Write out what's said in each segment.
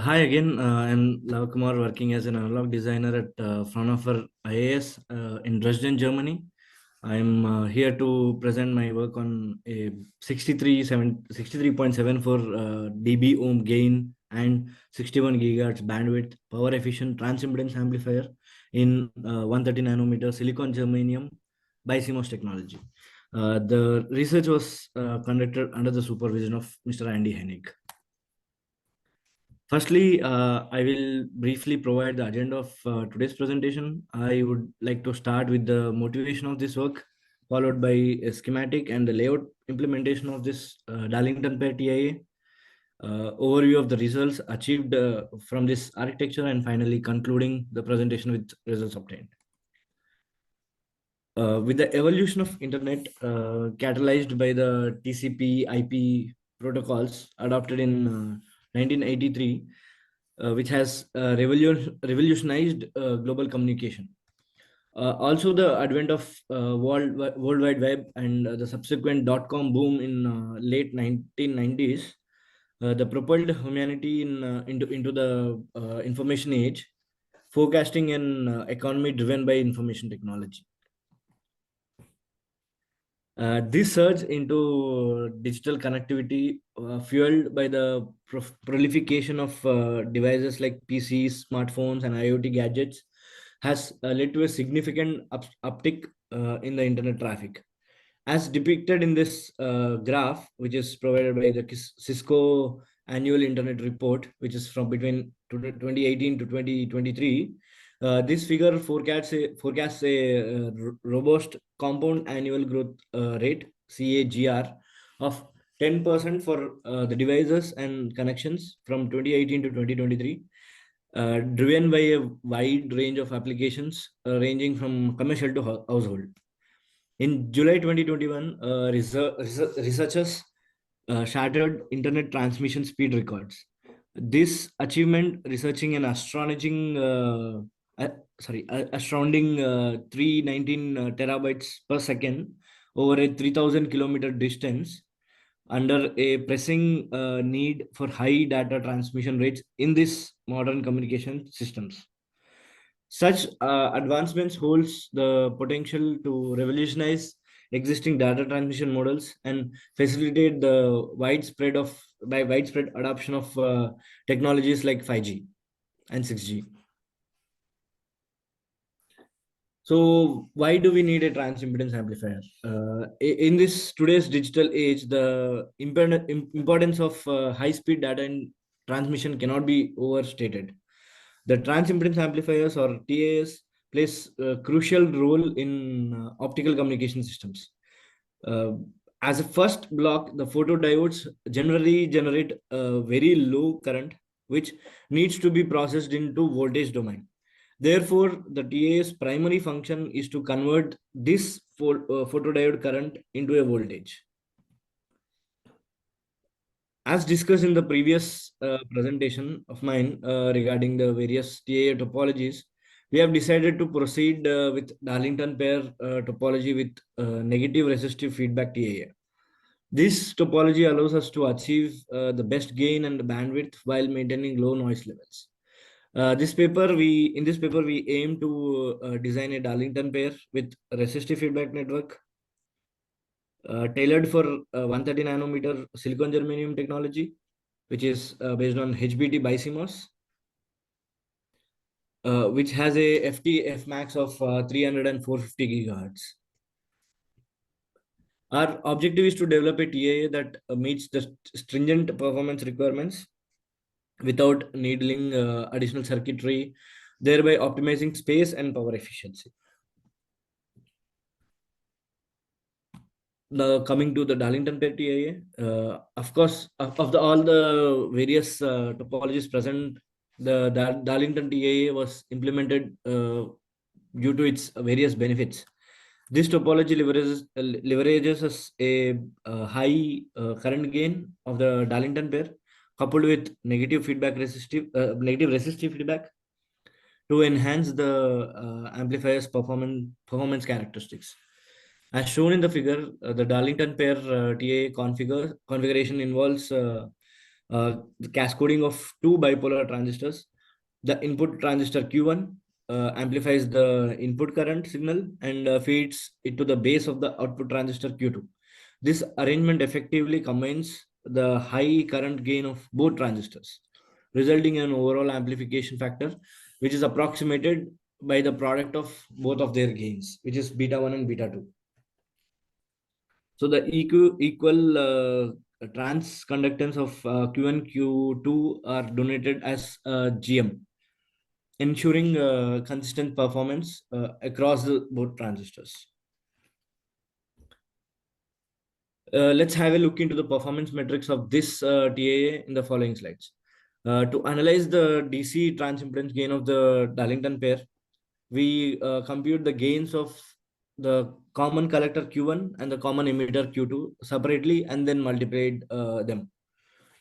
Hi again. I'm Lavakumar, working as an analog designer at Fraunhofer IAS in Dresden, Germany. I'm here to present my work on a 63.74 dB ohm gain and 61 gigahertz bandwidth power efficient transimpedance amplifier in 130 nanometer silicon germanium BiCMOS technology. The research was conducted under the supervision of Mr. Andy Heinig. Firstly, I will briefly provide the agenda of today's presentation. I would like to start with the motivation of this work, followed by a schematic and the layout implementation of this Darlington pair TIA, overview of the results achieved from this architecture, and finally concluding the presentation with results obtained. With the evolution of internet catalyzed by the TCP IP protocols adopted in 1983, which has revolutionized global communication. Also, the advent of World Wide Web and the subsequent dot-com boom in late 1990s, the propelled humanity into the information age, forecasting an economy driven by information technology. This surge into digital connectivity, fueled by the proliferation of devices like PCs, smartphones, and IoT gadgets, has led to a significant uptick in the internet traffic. As depicted in this graph, which is provided by the Cisco annual internet report, which is from between 2018 to 2023, this figure forecasts a robust compound annual growth rate (CAGR) of 10% for the devices and connections from 2018 to 2023, driven by a wide range of applications ranging from commercial to household. In July 2021, researchers shattered internet transmission speed records. This achievement, researching an astounding 319 terabytes per second over a 3,000 kilometer distance, under a pressing need for high data transmission rates in these modern communication systems. Such advancements holds the potential to revolutionize existing data transmission models and facilitate the widespread adoption of technologies like 5G and 6G. So why do we need a transimpedance amplifier? In this today's digital age, the importance of high-speed data and transmission cannot be overstated. The transimpedance amplifiers, or TAS, plays a crucial role in optical communication systems. As a first block, the photodiodes generally generate a very low current, which needs to be processed into voltage domain. Therefore, the TA's primary function is to convert this photodiode current into a voltage. As discussed in the previous presentation of mine regarding the various TIA topologies, we have decided to proceed with Darlington pair topology with negative resistive feedback TIA. This topology allows us to achieve the best gain and bandwidth while maintaining low noise levels. In this paper, we aim to design a Darlington pair with resistive feedback network tailored for 130 nanometer silicon germanium technology, which is based on HBT BiCMOS, which has a FT max of 300 and 450 gigahertz. Our objective is to develop a TIA that meets the stringent performance requirements without needling additional circuitry, thereby optimizing space and power efficiency. Coming to the Darlington pair TIA, of course, all the various topologies present, the Darlington TIA was implemented due to its various benefits. This topology leverages a high current gain of the Darlington pair, coupled with negative resistive feedback, to enhance the amplifier's performance characteristics. As shown in the figure, the Darlington pair TIA configuration involves The cascading of two bipolar transistors. The input transistor Q1 amplifies the input current signal and feeds it to the base of the output transistor Q2. This arrangement effectively combines the high current gain of both transistors, resulting in an overall amplification factor, which is approximated by the product of both of their gains, which is beta 1 and beta 2. So the equal trans conductance of Q1, Q2 are donated as GM, ensuring consistent performance across both transistors. Let's have a look into the performance metrics of this TIA in the following slides. To analyze the DC transimpedance gain of the Darlington pair, we compute the gains of the common collector Q1 and the common emitter Q2 separately and then multiplied them.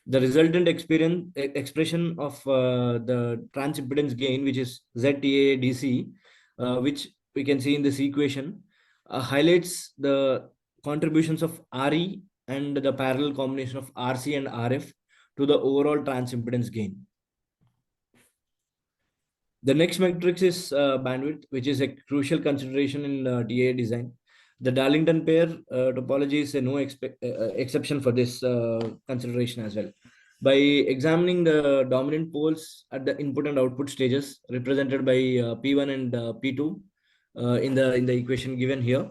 The resultant expression of the transimpedance gain, which is ZTA DC, which we can see in this equation, highlights the contributions of RE and the parallel combination of RC and RF to the overall transimpedance gain. The next metric is bandwidth, which is a crucial consideration in TIA design. The Darlington pair topology is no exception for this consideration as well. By examining the dominant poles at the input and output stages, represented by P1 and P2 in the equation given here,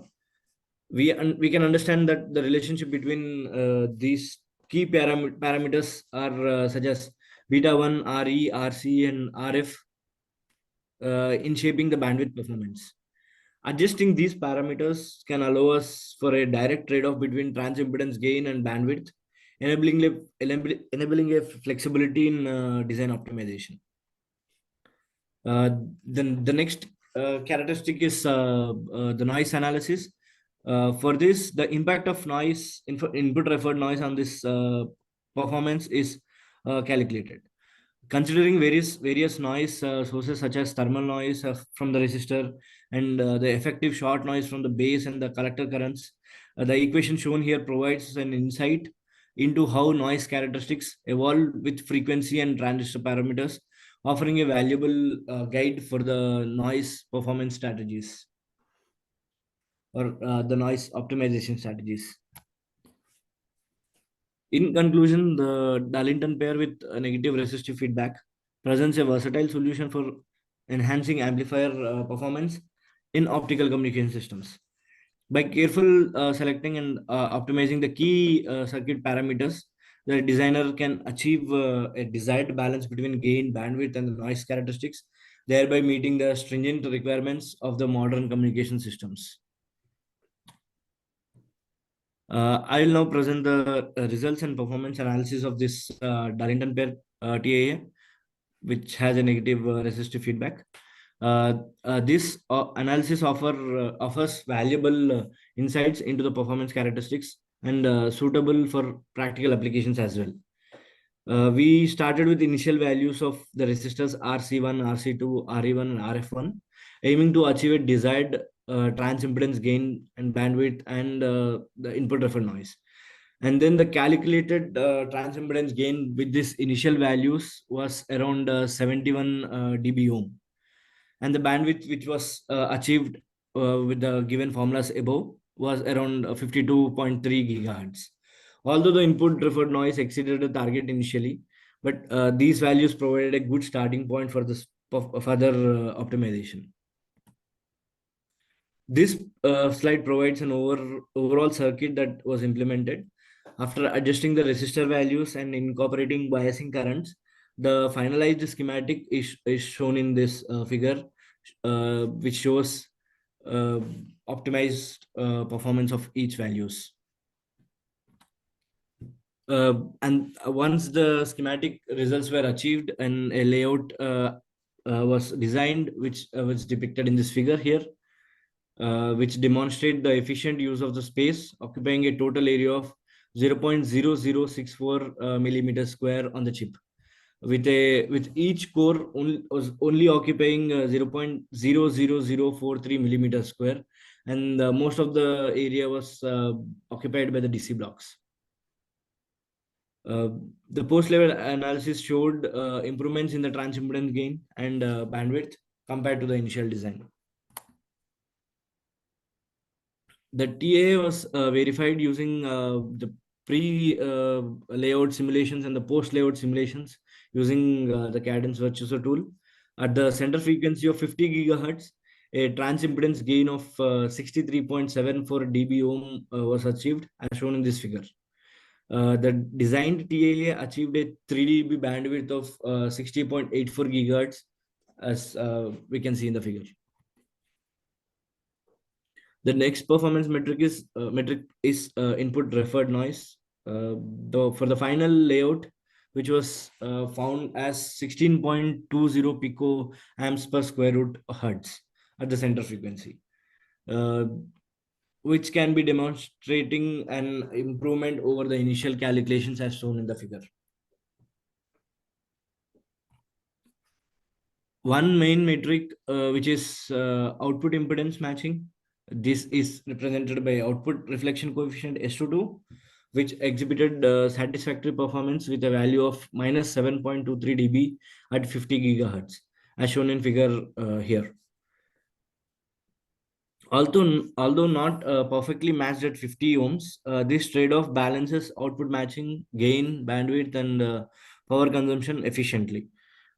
we can understand that the relationship between these key parameters are such as beta 1, RE, RC, and RF in shaping the bandwidth performance. Adjusting these parameters can allow us for a direct trade-off between transimpedance gain and bandwidth, enabling a flexibility in design optimization. Then the next characteristic is the noise analysis. For this, the impact of noise, input referred noise on this performance is calculated. Considering various noise sources such as thermal noise from the resistor and the effective short noise from the base and the collector currents, the equation shown here provides an insight into how noise characteristics evolve with frequency and transistor parameters, offering a valuable guide for the noise performance strategies or the noise optimization strategies. In conclusion, the Darlington pair with a negative resistive feedback presents a versatile solution for enhancing amplifier performance in optical communication systems. By careful selecting and optimizing the key circuit parameters, the designer can achieve a desired balance between gain, bandwidth, and noise characteristics, thereby meeting the stringent requirements of the modern communication systems. I will now present the results and performance analysis of this Darlington pair TIA, which has a negative resistive feedback. This analysis offers valuable insights into the performance characteristics and suitable for practical applications as well. We started with initial values of the resistors RC1, RC2, RE1, and RF1, aiming to achieve a desired transimpedance gain and bandwidth and the input referred noise. And then the calculated transimpedance gain with these initial values was around 71 dB ohm. And the bandwidth which was achieved with the given formulas above was around 52.3 gigahertz. Although the input referred noise exceeded the target initially, but these values provided a good starting point for this further optimization. This slide provides an overall circuit that was implemented. After adjusting the resistor values and incorporating biasing currents, the finalized schematic is shown in this figure, which shows optimized performance of each values. And once the schematic results were achieved and a layout was designed, which was depicted in this figure here, which demonstrate the efficient use of the space, occupying a total area of 0.0064 millimeters square on the chip, with each core only occupying 0.00043 millimeters square, and most of the area was occupied by the DC blocks. Uh, the post-level analysis showed improvements in the transimpedance gain and bandwidth compared to the initial design. The TA was verified using the pre-layout simulations and the post-layout simulations using the Cadence Virtuoso tool. At the center frequency of 50 gigahertz, a transimpedance gain of 63.74 dB ohm was achieved, as shown in this figure. The designed TIA achieved a 3 dB bandwidth of 60.84 gigahertz, as we can see in the figure. The next performance metric is input-referred noise. For the final layout, which was found as 16.20 pico amps per square root hertz at the center frequency, uh, which can be demonstrating an improvement over the initial calculations as shown in the figure. One main metric, which is output impedance matching. This is represented by output reflection coefficient S22, which exhibited satisfactory performance with a value of minus 7.23 dB at 50 gigahertz, as shown in figure here. Although not perfectly matched at 50 ohms, this trade-off balances output matching, gain, bandwidth, and power consumption efficiently.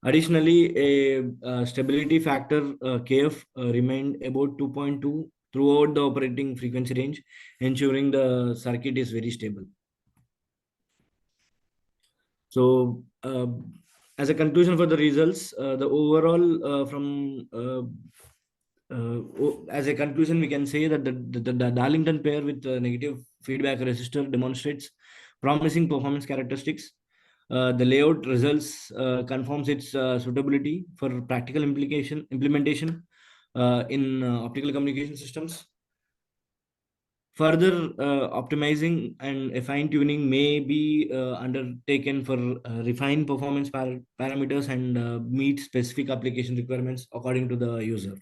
Additionally, a stability factor KF remained about 2.2 throughout the operating frequency range, ensuring the circuit is very stable. So, as a conclusion for the results, the overall as a conclusion, we can say that the Darlington pair with negative feedback resistor demonstrates promising performance characteristics. The layout results confirms its suitability for practical implementation in optical communication systems. Further optimizing and fine tuning may be undertaken for refined performance parameters and meet specific application requirements according to the user.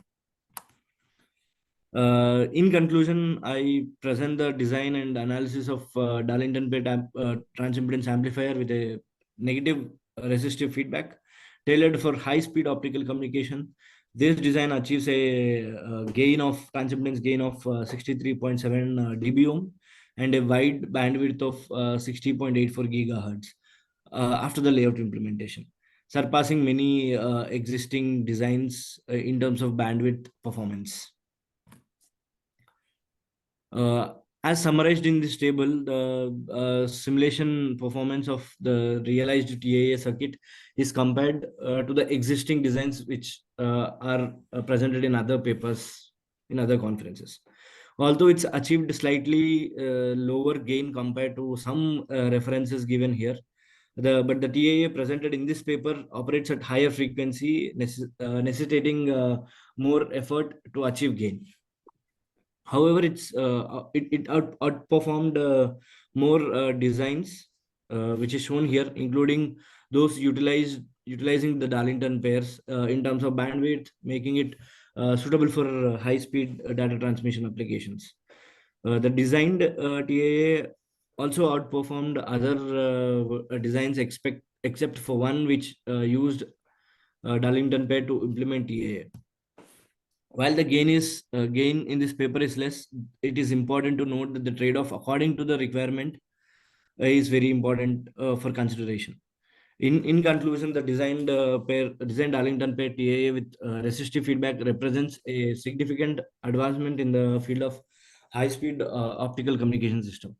In conclusion, I present the design and analysis of Darlington pair transimpedance amplifier with a negative resistive feedback tailored for high-speed optical communication. This design achieves a gain of transimpedance gain of 63.7 dB ohm and a wide bandwidth of 60.84 gigahertz after the layout implementation, surpassing many existing designs in terms of bandwidth performance. Uh, as summarized in this table, the simulation performance of the realized TIA circuit is compared to the existing designs which are presented in other papers in other conferences. Although it's achieved slightly lower gain compared to some references given here, but the TIA presented in this paper operates at higher frequency, necessitating more effort to achieve gain. However, it outperformed more designs, which is shown here, including those utilizing the Darlington pairs in terms of bandwidth, making it suitable for high-speed data transmission applications. The designed TAA also outperformed other designs except for one which used Darlington pair to implement TAA. While the gain in this paper is less, it is important to note that the trade-off according to the requirement is very important for consideration. In conclusion, the designed Darlington pair TAA with resistive feedback represents a significant advancement in the field of high-speed optical communication system.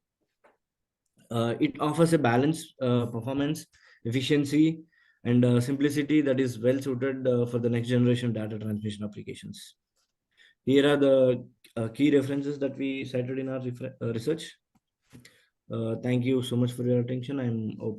It offers a balanced performance, efficiency, and simplicity that is well suited for the next generation data transmission applications. Here are the key references that we cited in our research. Thank you so much for your attention. I'm